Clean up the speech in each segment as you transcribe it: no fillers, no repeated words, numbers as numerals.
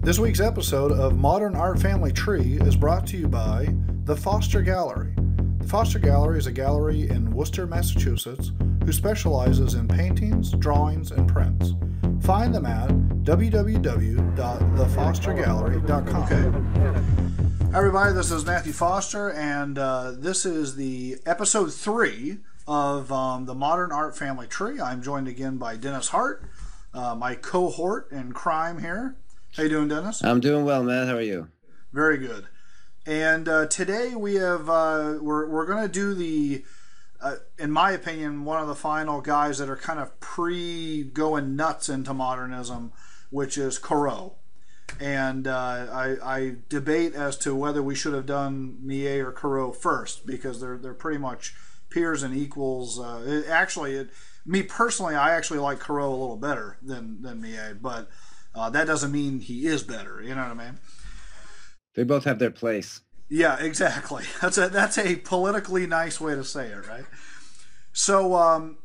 This week's episode of Modern Art Family Tree is brought to you by the Foster Gallery. The Foster Gallery is a gallery in Worcester, Massachusetts, who specializes in paintings, drawings, and prints. Find them at www.thefostergallery.com. Okay. Hi everybody, this is Matthew Foster, and this is the episode 3 of the Modern Art Family Tree. I'm joined again by Dennis Hart, my cohort in crime here. How you doing, Dennis? I'm doing well, Matt. How are you? Very good. And today we have we're going to do the, in my opinion, one of the final guys that are kind of going nuts into modernism, which is Corot. And I debate as to whether we should have done Millet or Corot first, because they're pretty much peers and equals. Me personally, I actually like Corot a little better than Millet, but that doesn't mean he is better. You know what I mean? They both have their place. Yeah, exactly. That's a politically nice way to say it, right? So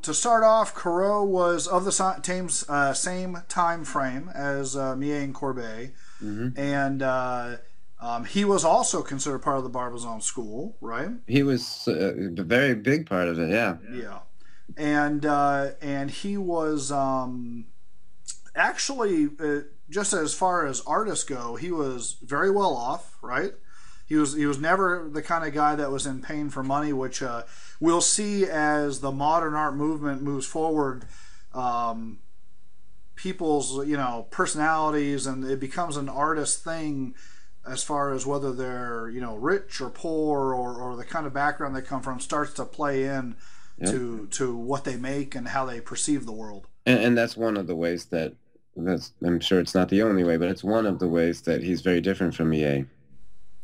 to start off, Corot was of the same time frame as Millet and Courbet, and he was also considered part of the Barbizon school, right? He was a very big part of it. Yeah. Yeah, and he was. Actually, just as far as artists go, he was very well off, right? He was never the kind of guy that was in pain for money, which we'll see as the modern art movement moves forward. People's personalities, and it becomes an artist thing as far as whether they're rich or poor or the kind of background they come from starts to play in to what they make and how they perceive the world. And that's one of the ways I'm sure it's not the only way, but it's one of the ways that he's very different from Millet.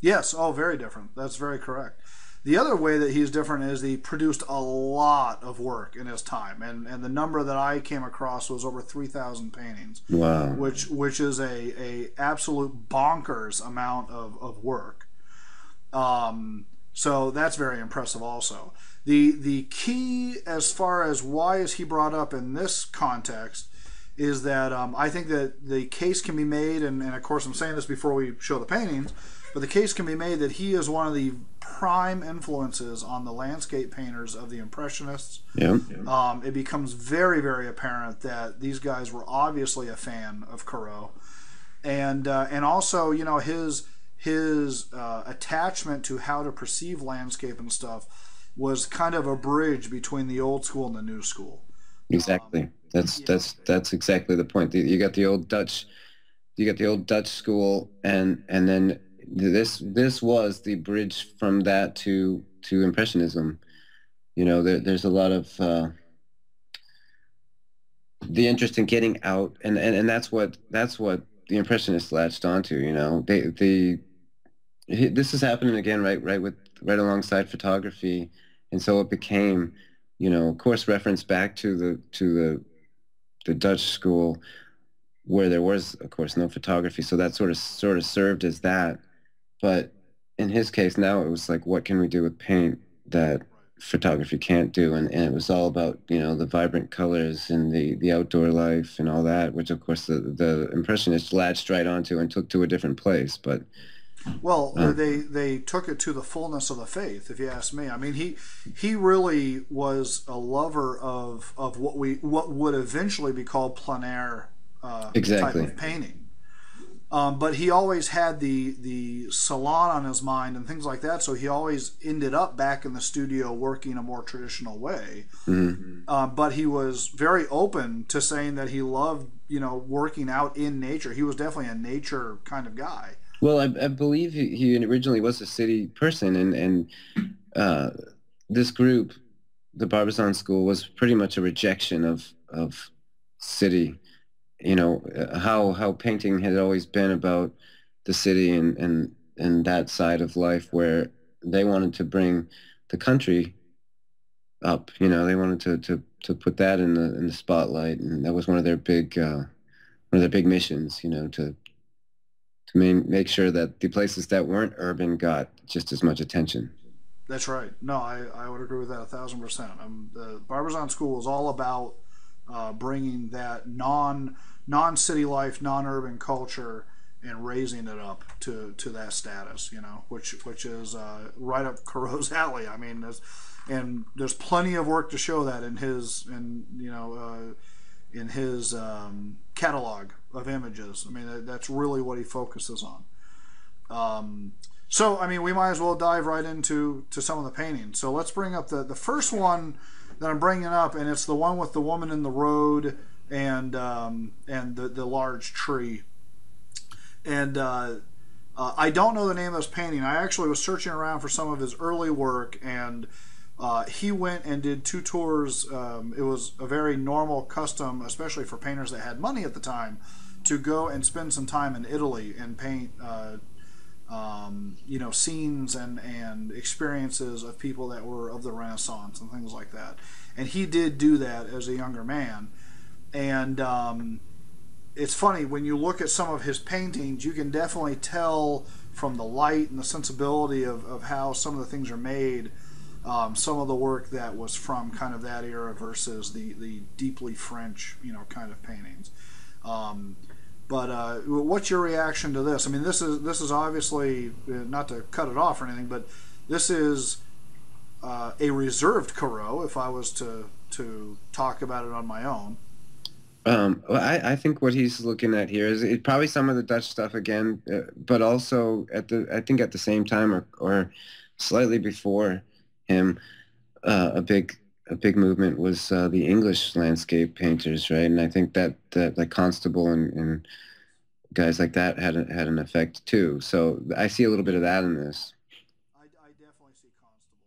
Yes, very different. That's very correct. The other way that he's different is he produced a lot of work in his time, and the number that I came across was over 3,000 paintings. Wow. Which is a absolute bonkers amount of work. So that's very impressive also. The key as far as why is he brought up in this context is that I think that the case can be made, and of course I'm saying this before we show the paintings, but the case can be made that he is one of the prime influences on the landscape painters of the Impressionists. Yeah. It becomes very, very apparent that these guys were obviously a fan of Corot, and also his attachment to how to perceive landscape and stuff was kind of a bridge between the old school and the new school. Exactly. That's exactly the point. You got the old Dutch school, and then this was the bridge from that to Impressionism. There's a lot of the interest in getting out, and that's what the Impressionists latched onto. This is happening again right alongside photography, and so it became, of course, reference back to the Dutch school, where there was, of course, no photography, so that sort of served as that. But in his case, now it was like, what can we do with paint that photography can't do? And it was all about the vibrant colors and the outdoor life and all that, which of course the Impressionists latched right onto and took to a different place. But they took it to the fullness of the faith, if you ask me. I mean, he really was a lover of what would eventually be called plein air type of painting. But he always had the salon on his mind and things like that, so he always ended up back in the studio working a more traditional way. But he was very open to saying that he loved working out in nature. He was definitely a nature kind of guy. Well, I believe he originally was a city person, and this group, the Barbizon School, was pretty much a rejection of city. How painting had always been about the city and that side of life, where they wanted to bring the country up. They wanted to put that in the spotlight, and that was one of their big missions. To make sure that the places that weren't urban got just as much attention. That's right. No, I would agree with that 1,000%. The Barbizon School was all about bringing that non-city life, non-urban culture, and raising it up to that status, which is right up Corot's alley. I mean, there's plenty of work to show that in his catalog of images. I mean, that's really what he focuses on. So, I mean, we might as well dive right into some of the paintings. So let's bring up the first one that I'm bringing up, and it's the one with the woman in the road and the large tree. And I don't know the name of this painting. I actually was searching around for some of his early work, and he went and did 2 tours. It was a very normal custom, especially for painters that had money at the time, to go and spend some time in Italy and paint scenes and experiences of people that were of the Renaissance and things like that. And he did do that as a younger man. And it's funny, when you look at some of his paintings, you can definitely tell from the light and the sensibility of how some of the things are made, some of the work that was from kind of that era versus the deeply French, kind of paintings. But what's your reaction to this? I mean, this is obviously, not to cut it off or anything, but this is a reserved Corot, if I was to talk about it on my own. Well, I think what he's looking at here is probably some of the Dutch stuff again, but also I think at the same time or slightly before him, a big movement was the English landscape painters, right? And I think that like Constable and guys like that had an effect too. So I see a little bit of that in this. I definitely see Constable.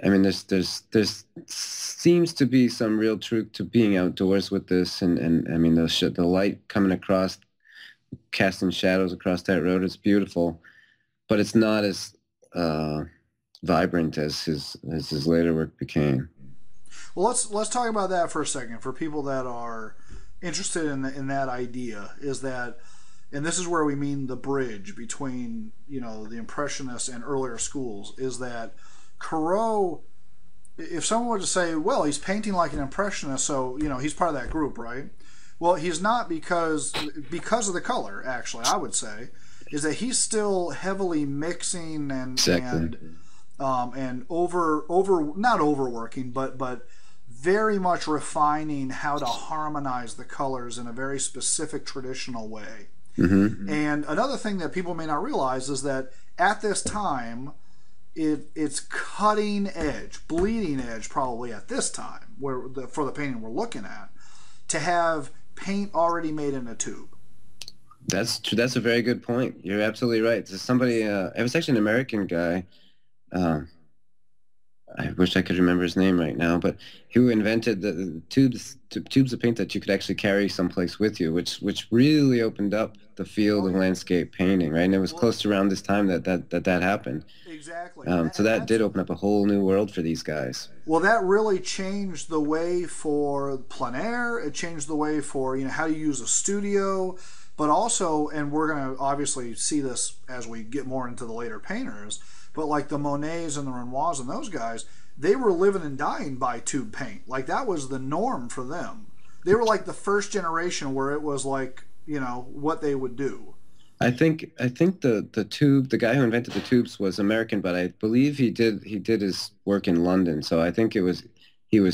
I mean, there's seems to be some real truth to being outdoors with this, and I mean the light coming across, casting shadows across that road. It's beautiful, but it's not as vibrant as his later work became. Well, let's talk about that for a second. For people that are interested in that idea, is that, and this is where we mean the bridge between the Impressionists and earlier schools, is that Corot, if someone were to say, well, he's painting like an Impressionist, so he's part of that group, right? Well, he's not, because of the color. Actually, I would say is that he's still heavily mixing Exactly. and not overworking, but very much refining how to harmonize the colors in a very specific traditional way. Mm-hmm. And another thing that people may not realize is that at this time, it's cutting edge, bleeding edge, probably at this time, for the painting we're looking at, to have paint already made in a tube. That's true. That's a very good point. You're absolutely right. There's somebody. It was actually an American guy. I wish I could remember his name right now, but who invented the tubes of paint that you could actually carry someplace with you, which really opened up the field of landscape painting, right? And it was close to around this time that happened. Exactly. So that did open up a whole new world for these guys. Well, that really changed the way for plein air. It changed the way for how you use a studio, but also, and we're going to obviously see this as we get more into the later painters, but like the Monets and the Renoirs and those guys, they were living and dying by tube paint. Like, that was the norm for them. They were like the first generation where it was like, what they would do. I think the guy who invented the tubes was American, but I believe he did his work in London. So I think he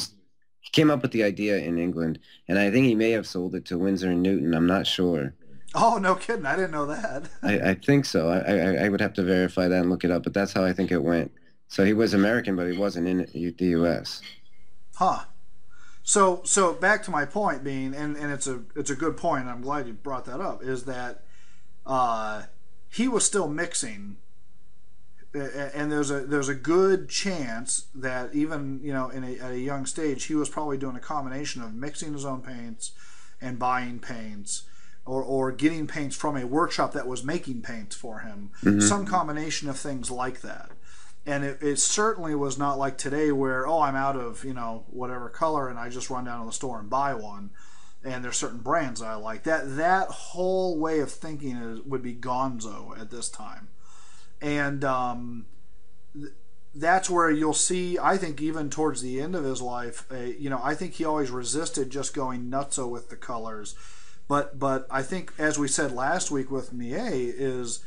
came up with the idea in England, and I think he may have sold it to Winsor and Newton. I'm not sure. Oh, no kidding. I didn't know that. I think so. I would have to verify that and look it up, but that's how I think it went. So he was American, but he wasn't in the U.S. Huh. So back to my point being, and it's a good point, and I'm glad you brought that up, is that he was still mixing, and there's a good chance that even at a young stage he was probably doing a combination of mixing his own paints and buying paints, or getting paints from a workshop that was making paints for him. Mm-hmm. Some combination of things like that. And it certainly was not like today where, I'm out of whatever color and I just run down to the store and buy one, and there's certain brands I like. That whole way of thinking would be gonzo at this time. And that's where you'll see, I think, even towards the end of his life, I think he always resisted just going nutso with the colors. But I think, as we said last week with Millet, is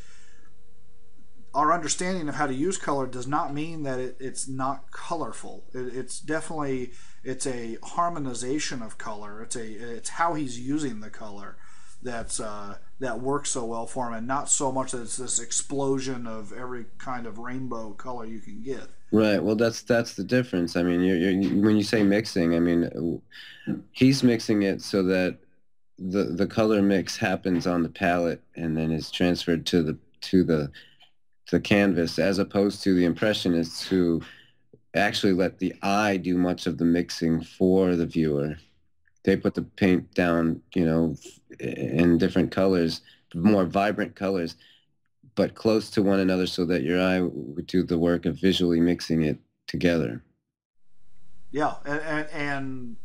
our understanding of how to use color does not mean that it's not colorful. It's definitely, it's a harmonization of color. It's how he's using the color that works so well for him, and not so much that it's this explosion of every kind of rainbow color you can get. Right. Well, that's the difference. I mean, when you say mixing, I mean, he's mixing it so that the color mix happens on the palette and then is transferred to the canvas, as opposed to the Impressionists who actually let the eye do much of the mixing for the viewer. They put the paint down, in different colors, more vibrant colors, but close to one another so that your eye would do the work of visually mixing it together. Yeah, and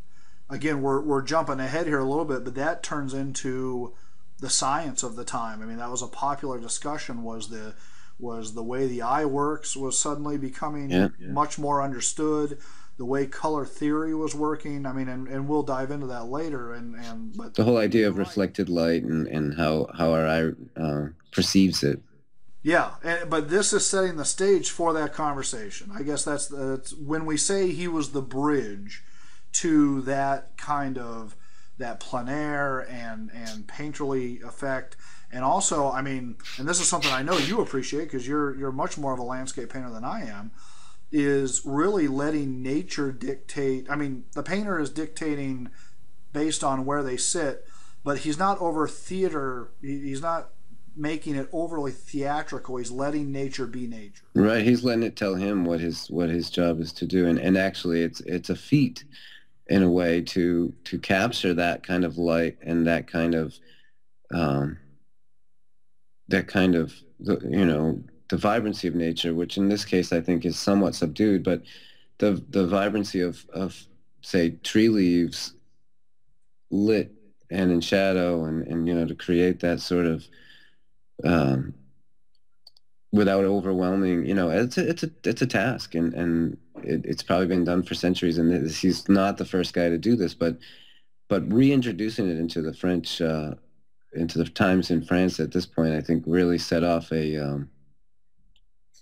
again, we're jumping ahead here a little bit, but that turns into the science of the time. I mean, that was a popular discussion. Was the way the eye works was suddenly becoming, Yeah. much more understood. The way color theory was working. I mean, and we'll dive into that later. And but The whole idea you're of right. reflected light and how our eye perceives it. Yeah, but this is setting the stage for that conversation. I guess that's when we say he was the bridge to that kind of, that plein air and painterly effect. And also, I mean, and this is something I know you appreciate because you're much more of a landscape painter than I am, is really letting nature dictate. I mean, the painter is dictating based on where they sit, but he's not over theater. He's not making it overly theatrical. He's letting nature be nature. Right. He's letting it tell him what his job is to do. And actually it's a feat in a way to capture that kind of light and um, the vibrancy of nature, which in this case I think is somewhat subdued, but the vibrancy of say tree leaves lit and in shadow, and to create that sort of um, without overwhelming, it's a task, and it's probably been done for centuries, and he's not the first guy to do this, but reintroducing it into the times in France at this point, I think really set off you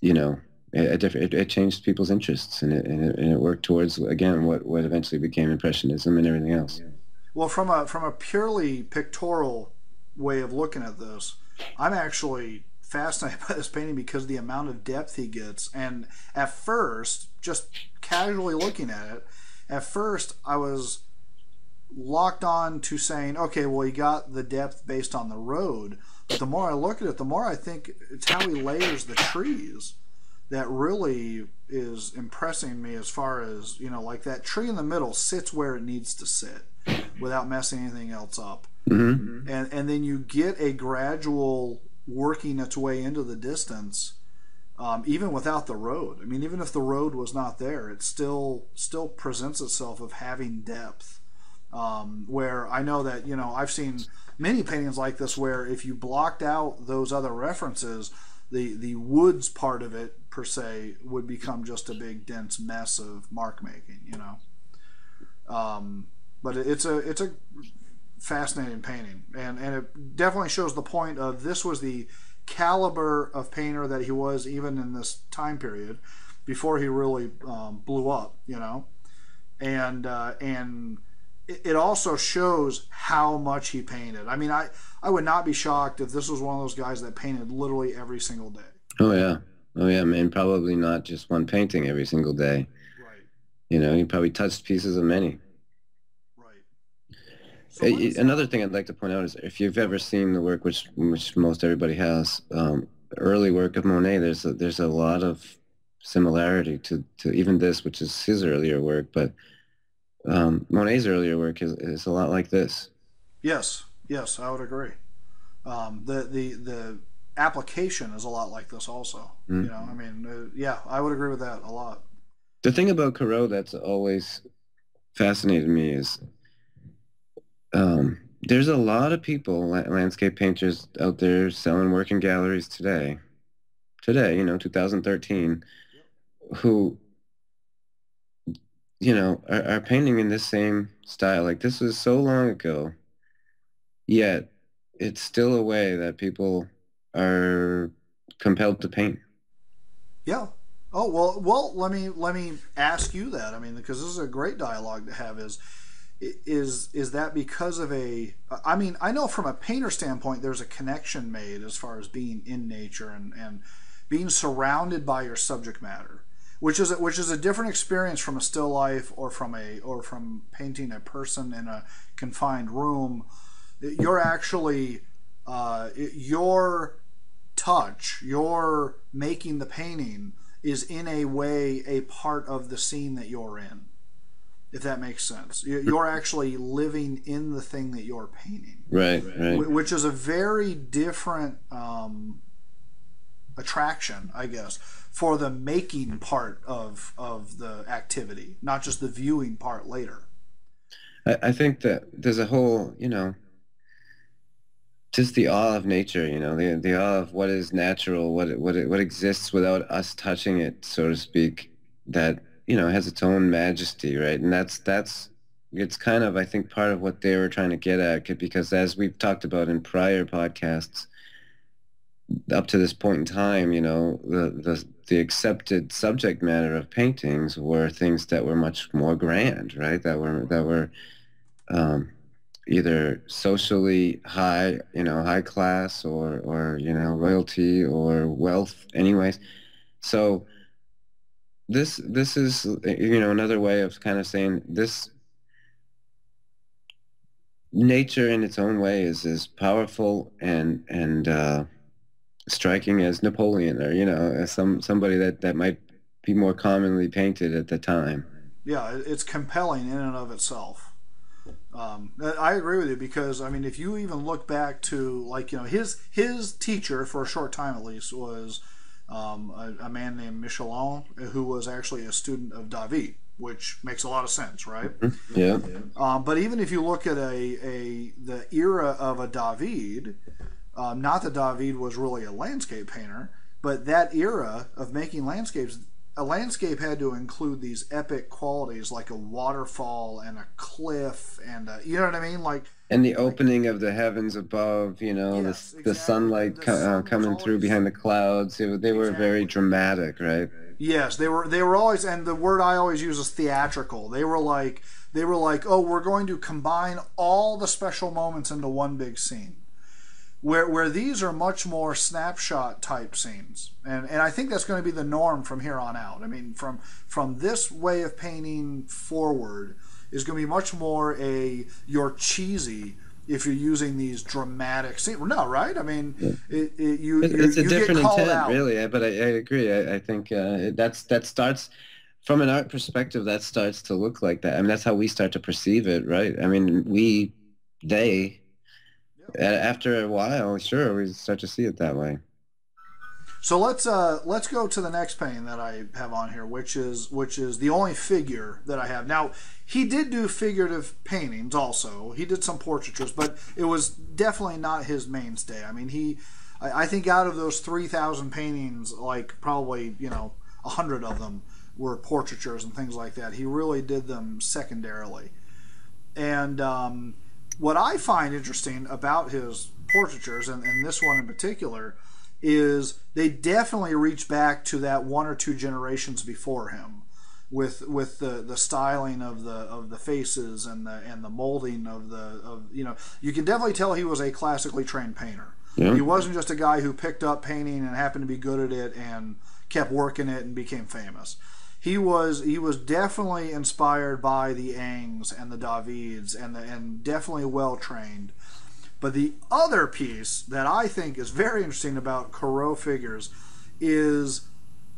know, a different. It changed people's interests, and it worked towards, again, what eventually became Impressionism and everything else. Well, from a purely pictorial way of looking at this, I'm actually fascinated by this painting because of the amount of depth he gets. And at first, just casually looking at it, at first I was locked on to saying, okay, well, he got the depth based on the road. But the more I look at it, the more I think it's how he layers the trees that really is impressing me, as far as, like that tree in the middle sits where it needs to sit without messing anything else up. Hmm. And then you get a gradual working its way into the distance, even without the road. I mean, even if the road was not there, it still presents itself of having depth. Where I know that, I've seen many paintings like this where if you blocked out those other references, the woods part of it per se would become just a big dense mess of mark making. But it's a fascinating painting, and it definitely shows the point of, this was the caliber of painter that he was even in this time period before he really blew up. And it also shows how much he painted. I mean, I would not be shocked if this was one of those guys that painted literally every single day. Oh yeah, oh yeah, man. Probably not just one painting every single day. Right, He probably touched pieces of many. right. So what is Another thing I'd like to point out is, if you've ever seen the work, which most everybody has, early work of Monet, there's a lot of similarity to even this, which is his earlier work, but Monet's earlier work is a lot like this. Yes, yes, I would agree. The application is a lot like this also. Mm. I mean, yeah, I would agree with that a lot. The thing about Corot that's always fascinated me is there's a lot of people, landscape painters out there selling work in galleries today, 2013, who, are painting in this same style. Like this was so long ago, yet it's still a way that people are compelled to paint. Yeah. Oh well. Let me ask you that. I mean, because this is a great dialogue to have. Is that because of a? I mean, I know from a painter standpoint, there's a connection made as far as being in nature and being surrounded by your subject matter, which is a different experience from a still life or from painting a person in a confined room. You're actually your touch, your making the painting is in a way a part of the scene that you're in, if that makes sense. You're actually living in the thing that you're painting, Right, right. which is a very different attraction, I guess, for the making part of the activity, not just the viewing part later. I think that there's a whole, just the awe of nature, the awe of what is natural, what exists without us touching it, so to speak, that, has its own majesty, right? And that's it's kind of, I think, part of what they were trying to get at, because as we've talked about in prior podcasts, up to this point in time, the accepted subject matter of paintings were things that were much more grand, right? That were um, either socially high, high class, or royalty or wealth, anyways. So this is, another way of kind of saying this nature in its own way is as powerful and striking as Napoleon, or as somebody that might be more commonly painted at the time. Yeah, it's compelling in and of itself. I agree with you because I mean, if you even look back to like his teacher for a short time at least was a man named Michelin, who was actually a student of David, which makes a lot of sense, right? Yeah. But even if you look at the era of a David, not that David was really a landscape painter, but that era of making landscapes, a landscape had to include these epic qualities like a waterfall and a cliff and you know what I mean, And the like opening of the heavens above, yes, the exactly. sunlight The sun was coming through always behind the clouds. They were very exactly. dramatic, right? Yes, they were always, and the word I always use is theatrical. They were like, oh, we're going to combine all the special moments into one big scene. Where these are much more snapshot type scenes, and I think that's going to be the norm from here on out. I mean, from this way of painting forward is going to be much more you're cheesy if you're using these dramatic scenes. No, right? I mean, Yeah. It's a you get different called intent, out. really. But I agree. I think that starts from an art perspective. That starts to look like that. I mean, that's how we start to perceive it, right? I mean, they, Yeah. after a while, sure, we start to see it that way. So let's go to the next painting that I have on here, which is the only figure that I have. Now he did do figurative paintings also. He did some portraitures, but it was definitely not his mainstay. I mean, I think out of those 3,000 paintings, like probably 100 of them were portraitures and things like that. He really did them secondarily. And what I find interesting about his portraitures, and this one in particular, is they definitely reach back to that one or two generations before him, with the styling of the faces and the molding of you can definitely tell he was a classically trained painter. Yeah. He wasn't just a guy who picked up painting and happened to be good at it and kept working it and became famous. He was definitely inspired by the Angs and the Davids and definitely well trained. But the other piece that I think is very interesting about Corot figures is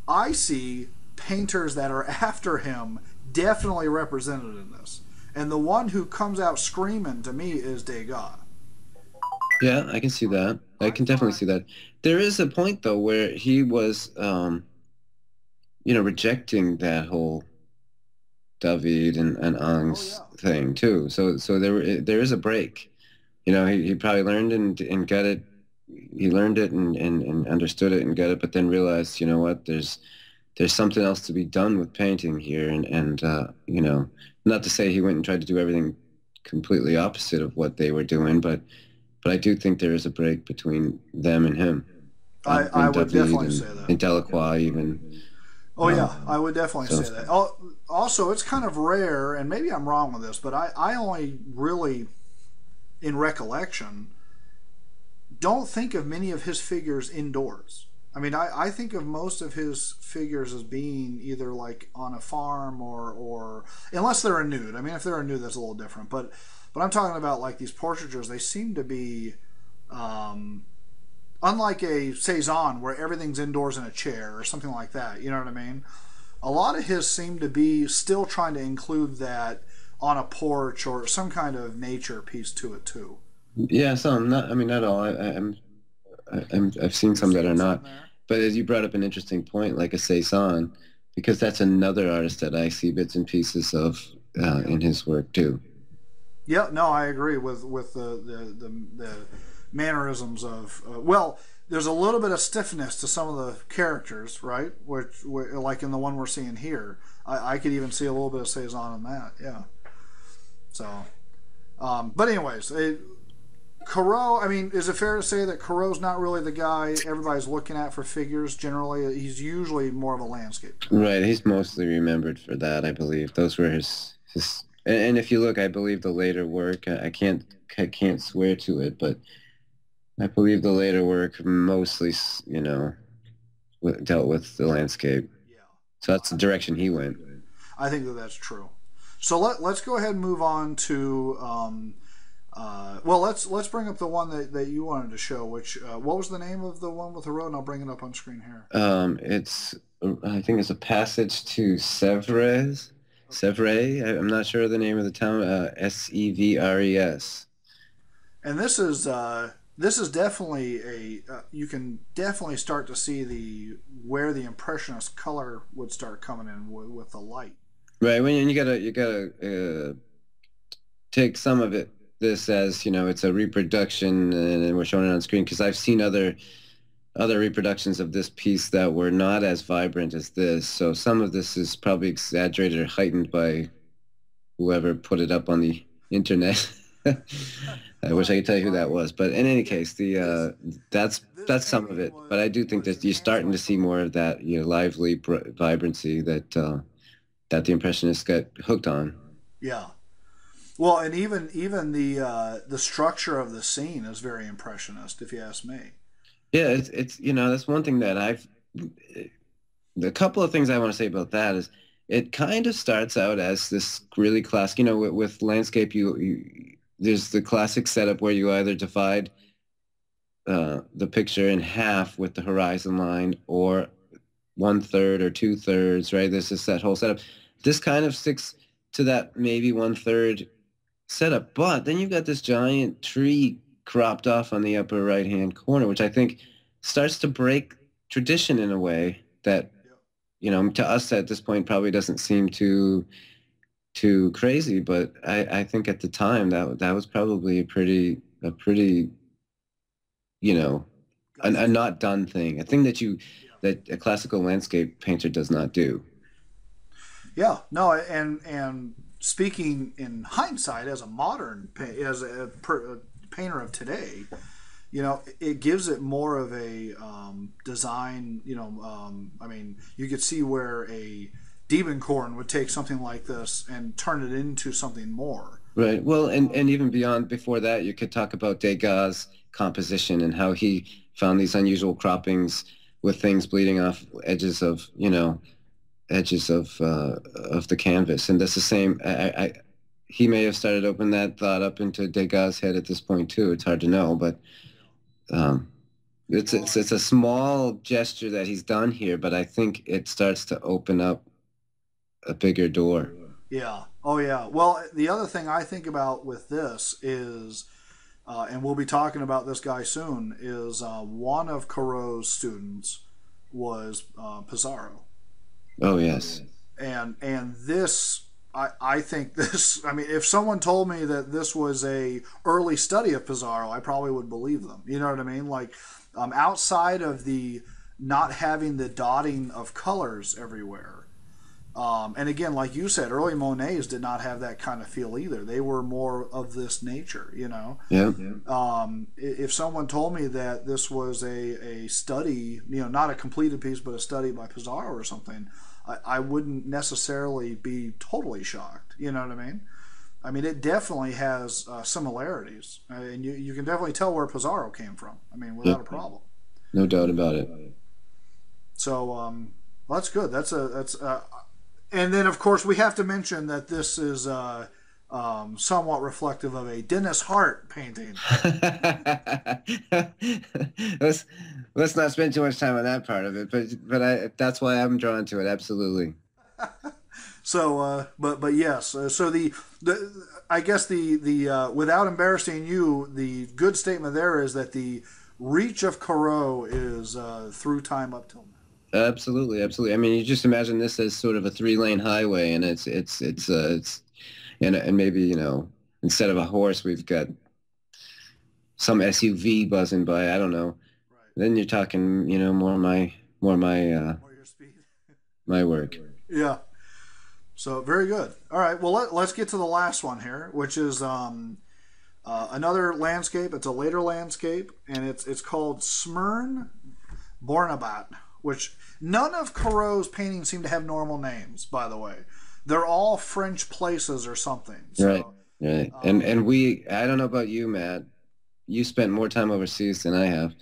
I see painters that are after him definitely represented in this. And the one who comes out screaming to me is Degas. Yeah, I can see that. I I can definitely find see that. There is a point though where he was, rejecting that whole David and oh Ang's yeah. thing too. So there is a break. He probably learned and got it. He learned it and understood it and got it, but then realized, what, there's something else to be done with painting here, and you know, not to say he went and tried to do everything completely opposite of what they were doing, but I do think there is a break between them and him, I and would David definitely say that. and Delacroix even. Oh yeah, I would definitely So say that. Also, it's kind of rare, and maybe I'm wrong with this, but I only really, in recollection, don't think of many of his figures indoors. I mean, I think of most of his figures as being either like on a farm or unless they're a nude. I mean, if they're a nude, that's a little different. But I'm talking about like these portraitures. They seem to be um, unlike a Cezanne where everything's indoors in a chair or something like that. You know what I mean? A lot of his seem to be still trying to include that on a porch or some kind of nature piece to it too. yeah, some not. I mean, not all. I've seen You've some that are seen some not. there. But as you brought up an interesting point, like a Cezanne, because that's another artist that I see bits and pieces of Yeah. in his work too. Yeah, no, I agree with the mannerisms of well, there's a little bit of stiffness to some of the characters, right? Which like in the one we're seeing here, I could even see a little bit of Cezanne in that. Yeah. So, but anyways, Corot. I mean, is it fair to say that Corot's not really the guy everybody's looking at for figures? Generally, he's usually more of a landscape guy. Right, he's mostly remembered for that, I believe. Those were his. And if you look, I believe the later work. I can't swear to it, but I believe the later work mostly, dealt with the landscape. Yeah. So that's the direction he went. I think that that's true. So let's go ahead and move on to well, let's bring up the one that you wanted to show. Which what was the name of the one with the road? And I'll bring it up on screen here. It's I think it's a passage to Sèvres. Okay. Sèvres. I'm not sure of the name of the town. Sevres. And this is definitely a you can definitely start to see the where the impressionist color would start coming in with the light. Right. When you gotta take some of it. This as it's a reproduction, and we're showing it on screen because I've seen other reproductions of this piece that were not as vibrant as this. So some of this is probably exaggerated or heightened by whoever put it up on the internet. I wish I could tell you who that was, but in any case, the that's This that's some of painting it. But I do think was that you're starting to enhanced see by more of that lively vibrancy that the Impressionists got hooked on. yeah. Well, and even the structure of the scene is very impressionist, if you ask me. Yeah, it's that's one thing that a couple of things I want to say about that is it kind of starts out as this really classic, with landscape there's the classic setup where you either divide the picture in half with the horizon line or one third or two thirds, right? This is that whole setup. This kind of sticks to that maybe one third setup, but then you've got this giant tree cropped off on the upper right hand corner, which I think starts to break tradition in a way that Yep. to us at this point probably doesn't seem too crazy, but I think at the time that was probably a pretty you know I a think not done thing, a thing yeah. that a classical landscape painter does not do. Yeah, no, and speaking in hindsight as a modern a painter of today, it gives it more of a design. I mean, you could see where a Diebenkorn would take something like this and turn it into something more. Right. Well, and Um, even beyond before that, you could talk about Degas' composition and how he found these unusual croppings with things bleeding off edges of the canvas, and that's the same. He may have started opening that thought up into Degas' head at this point too. It's hard to know, but yeah. um, it's Well, it's it's a small gesture that he's done here, but I think it starts to open up a bigger door. yeah. Oh, yeah. Well, the other thing I think about with this is, and we'll be talking about this guy soon, is one of Corot's students was Pizarro. Oh yes. And this I think this I mean if someone told me that this was a early study of Pizarro I probably would believe them, you know what I mean, like outside of the not having the dotting of colors everywhere. And again, like you said, early Monets did not have that kind of feel either. They were more of this nature, you know. Yeah. If someone told me that this was a study, you know, not a completed piece, but a study by Pizarro or something, I wouldn't necessarily be totally shocked. You know what I mean? I mean, it definitely has similarities, and you can definitely tell where Pizarro came from. I mean, without a problem. No doubt about it. So, well, that's good. And then of course we have to mention that this is somewhat reflective of a Dennis Hart painting. let's not spend too much time on that part of it, but that's why I'm drawn to it. Absolutely. So, but yes. So the I guess the without embarrassing you, the good statement there is that the reach of Corot is through time up till now. Absolutely, absolutely. I mean, you just imagine this as sort of a 3-lane highway, and it's and maybe, you know, instead of a horse, we've got some SUV buzzing by. I don't know. Right. Then you're talking, you know, more your speed. my work. Yeah. So very good. All right. Well, let's get to the last one here, which is another landscape. It's a later landscape, and it's called Smyrne Bornabat, which none of Corot's paintings seem to have normal names, by the way. They're all French places or something. So, right. And I don't know about you, Matt. You spent more time overseas than I have,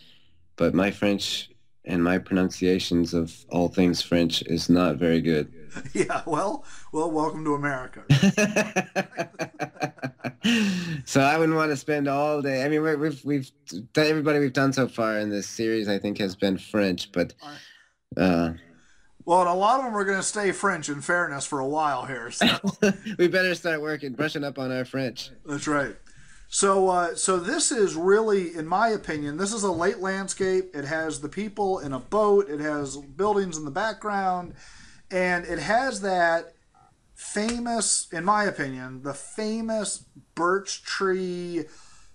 but my French and my pronunciations of all things French is not very good. Yeah, well, welcome to America. So I wouldn't want to spend all day. I mean, we've everybody we've done so far in this series, I think, has been French, but well, and a lot of them are going to stay French, in fairness, for a while here. So. We better start brushing up on our French. That's right. So this is really, in my opinion, this is a late landscape. It has the people in a boat. It has buildings in the background. And it has that famous, in my opinion, the famous birch tree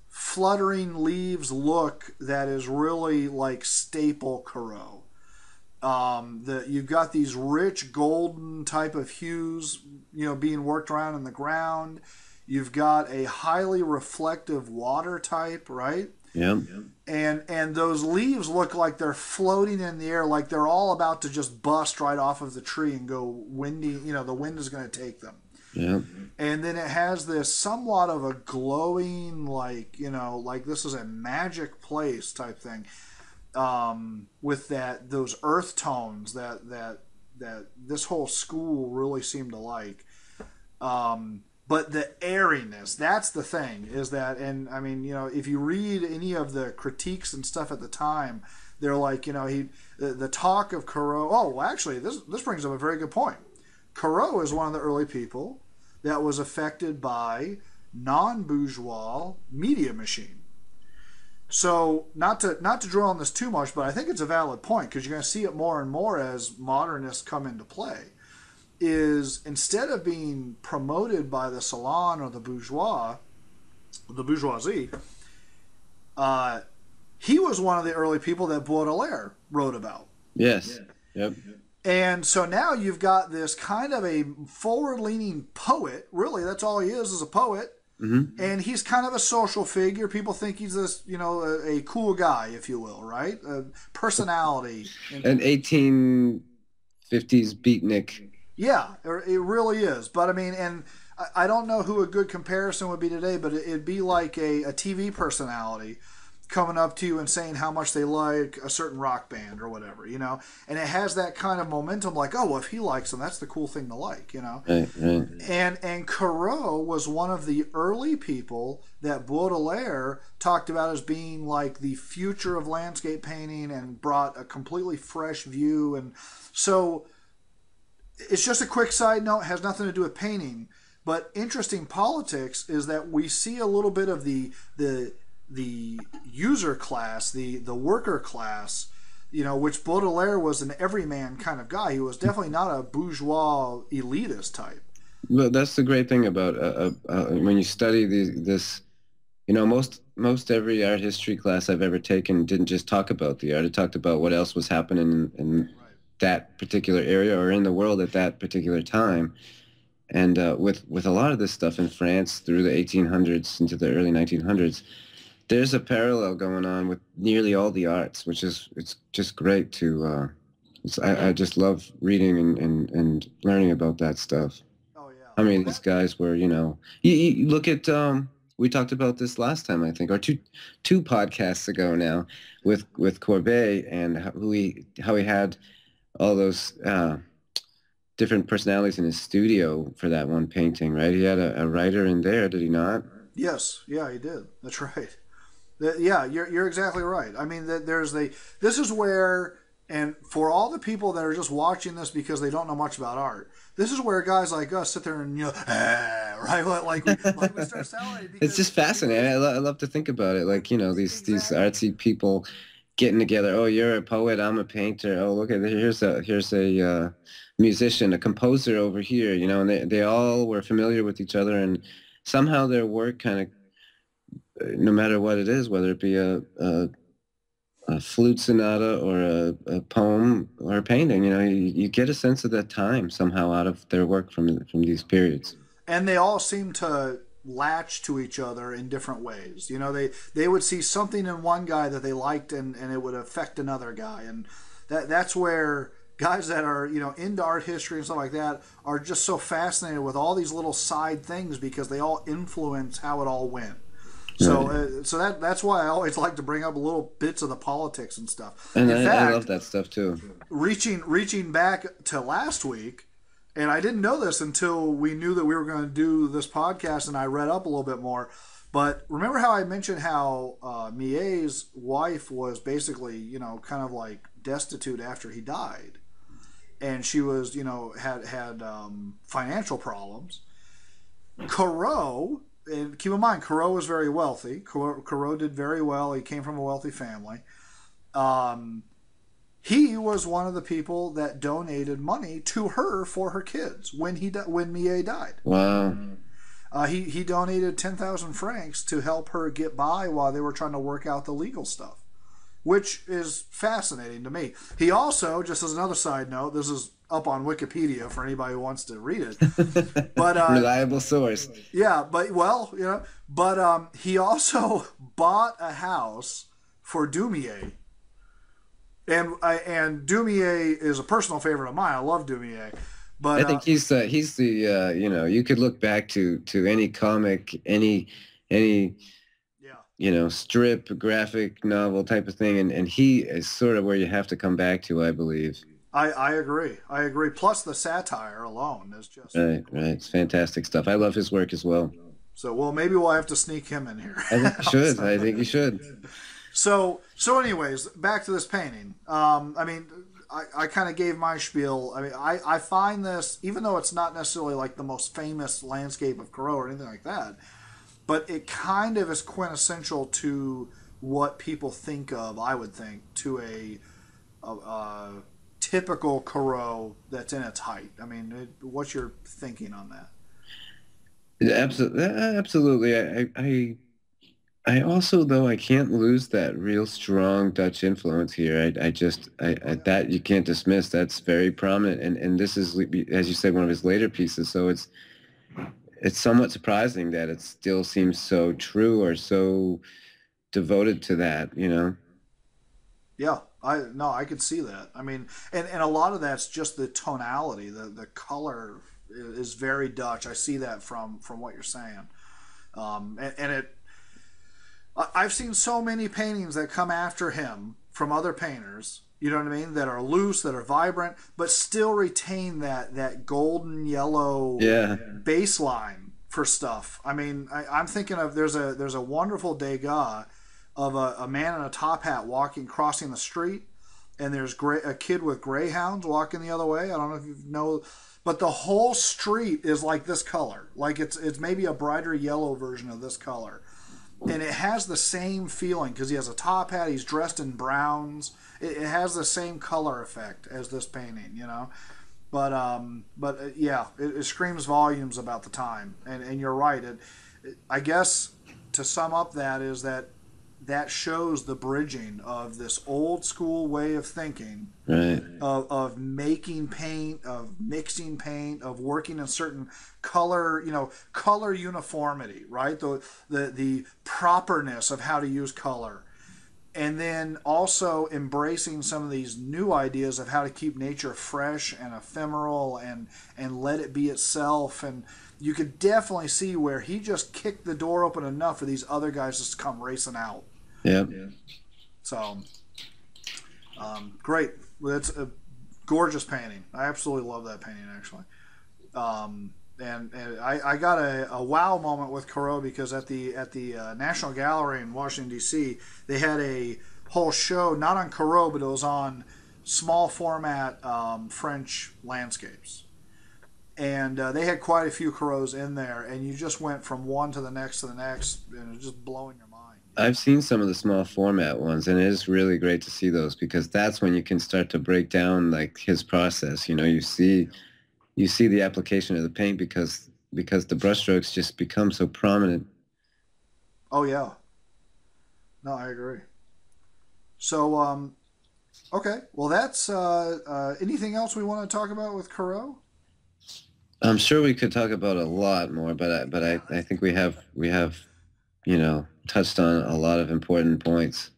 fluttering leaves look that is really like staple Corot. You've got these rich golden type of hues, you know, being worked around in the ground. You've got a highly reflective water type, right? Yeah. And those leaves look like they're floating in the air, like they're all about to just bust right off of the tree and go windy. You know, the wind is going to take them. Yeah. And then it has this somewhat of a glowing, like, you know, like this is a magic place type thing, with those earth tones that this whole school really seemed to like. But the airiness, that's the thing, is that, and I mean, you know, if you read any of the critiques and stuff at the time, they're like, you know, the talk of Corot. Oh, well, actually, this brings up a very good point. Corot is one of the early people that was affected by non-bourgeois media machine. So not to draw on this too much, but I think it's a valid point, because you're going to see it more and more as modernists come into play. Is instead of being promoted by the salon or the bourgeoisie, he was one of the early people that Baudelaire wrote about. Yes. Yep. And so now you've got this kind of a forward-leaning poet. Really, that's all he is a poet. Mm-hmm. And he's kind of a social figure. People think he's this, you know, a cool guy, if you will, right? A personality. An 1850s beatnik. Yeah, it really is. But I mean, and I don't know who a good comparison would be today, but it'd be like a TV personality coming up to you and saying how much they like a certain rock band or whatever, you know? And it has that kind of momentum, like, oh, well, if he likes them, that's the cool thing to like, you know? Right. And Corot was one of the early people that Baudelaire talked about as being like the future of landscape painting and brought a completely fresh view. And so it's just a quick side note, has nothing to do with painting, but interesting politics is that we see a little bit of the user class, the worker class, you know, which Baudelaire was an everyman kind of guy. He was definitely not a bourgeois elitist type. Well, that's the great thing about when you study this You know, most every art history class I've ever taken didn't just talk about the art. It talked about what else was happening in Right. that particular area or in the world at that particular time. And with a lot of this stuff in France through the 1800s into the early 1900s, there's a parallel going on with nearly all the arts, which is it's just great to. I just love reading and learning about that stuff. Oh yeah. I Well, mean, these that guys were, you look at, we talked about this last time, I think, or two podcasts ago now with Courbet and how he had all those different personalities in his studio for that one painting, right? He had a writer in there, did he not? yes, yeah, he did. That's right. Yeah, you're exactly right. I mean, there's the this is where, and for all the people that are just watching this because they don't know much about art, this is where guys like us sit there and right, like we start salivating It's just fascinating. I love to think about it. Like, these exactly. artsy people getting together. Oh, you're a poet. I'm a painter. Oh, look at here's a musician, a composer over here. And they all were familiar with each other, and somehow their work kind of, no matter what it is, whether it be a flute sonata or a poem or a painting, you get a sense of that time somehow out of their work from these periods. And they all seem to latch to each other in different ways. They would see something in one guy that they liked, and it would affect another guy, and that's where guys that are into art history and stuff like that are just so fascinated with all these little side things because they all influence how it all went. So, Right. so that's why I always like to bring up little bits of the politics and stuff. And In I love fact, that stuff too. reaching back to last week, and I didn't know this until we knew that we were going to do this podcast, and I read up a little bit more. But remember how I mentioned how Millet's wife was basically, kind of like destitute after he died, and she was, had financial problems. Corot, and keep in mind, Corot was very wealthy. Corot did very well. He came from a wealthy family. Um, he was one of the people that donated money to her for her kids when Millet died. Wow. He donated 10,000 francs to help her get by while they were trying to work out the legal stuff, which is fascinating to me. He also, just as another side note, this is up on Wikipedia for anybody who wants to read it. But Reliable source. yeah, but he also bought a house for Dumier, and Dumier is a personal favorite of mine. I love Dumier, but I think he's the you could look back to any comic, any yeah, strip, graphic novel type of thing, and he is sort of where you have to come back to, I believe. I agree. I agree. Plus the satire alone is just Right, right. It's fantastic stuff. I love his work as well. so. Well, maybe we'll have to sneak him in here. I think you should. I think you should. Anyways, back to this painting. I mean, I kind of gave my spiel. I mean, I find this, even though it's not necessarily like the most famous landscape of Corot or anything like that, but it kind of is quintessential to what people think of, I would think, to a typical Corot that's in its height. I mean, what's your thinking on that? Absolutely, absolutely. I also, though, I can't lose that real strong Dutch influence here. Oh yeah. That you can't dismiss. That's very prominent, and this is, as you said, one of his later pieces. So it's somewhat surprising that it still seems so true or so devoted to that. Yeah, I could see that. I mean, and a lot of that's just the tonality, the color is very Dutch. I see that from what you're saying. And it I've seen so many paintings that come after him from other painters. You know what I mean? That are loose, that are vibrant, but still retain that golden yellow Yeah. baseline for stuff. I mean, I'm thinking of there's a wonderful Degas of a man in a top hat walking crossing the street, and there's a kid with greyhounds walking the other way. I don't know if you know, but the whole street is like this color, like it's maybe a brighter yellow version of this color, and it has the same feeling because he has a top hat. He's dressed in browns. It has the same color effect as this painting. Yeah, it screams volumes about the time. And you're right. I guess to sum up that is that shows the bridging of this old school way of thinking, Right. of making paint, of mixing paint, of working in certain color, color uniformity, right? The properness of how to use color. And then also embracing some of these new ideas of how to keep nature fresh and ephemeral and let it be itself. And you could definitely see where he just kicked the door open enough for these other guys just to come racing out. Yeah. So, great. Well, it's a gorgeous painting. I absolutely love that painting, actually. And I got a wow moment with Corot because at the National Gallery in Washington D.C. they had a whole show not on Corot but it was on small format French landscapes, and they had quite a few Corots in there, and you just went from one to the next, and it was just blowing your mind. I've seen some of the small format ones, and it is really great to see those because that's when you can start to break down like his process. You see the application of the paint because the brushstrokes just become so prominent. Oh yeah, no, I agree. So okay, well that's anything else we want to talk about with Corot? I'm sure we could talk about a lot more, but I think we have touched on a lot of important points.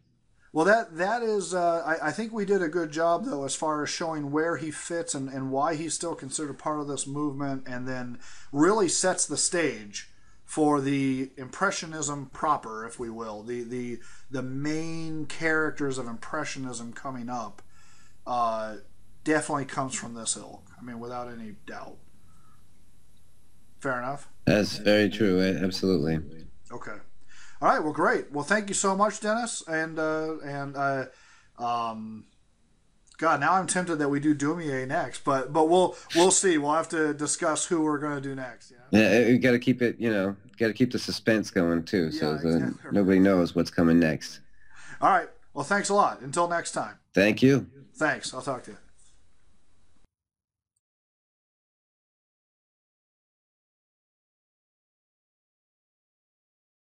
Well, that is, I think we did a good job though as far as showing where he fits and why he's still considered part of this movement, and then really sets the stage for the Impressionism proper, if we will, the main characters of Impressionism coming up. Definitely comes from this ilk. I mean, without any doubt. Fair enough. That's very true. Absolutely. Okay. All right. Well, great. Well, thank you so much, Dennis. And God, now I'm tempted that we do Dumier next, but we'll see. We'll have to discuss who we're going to do next. Yeah, you got to keep it. Got to keep the suspense going too, so that nobody knows what's coming next. All right. Well, thanks a lot. Until next time. Thank you. Thanks. I'll talk to you.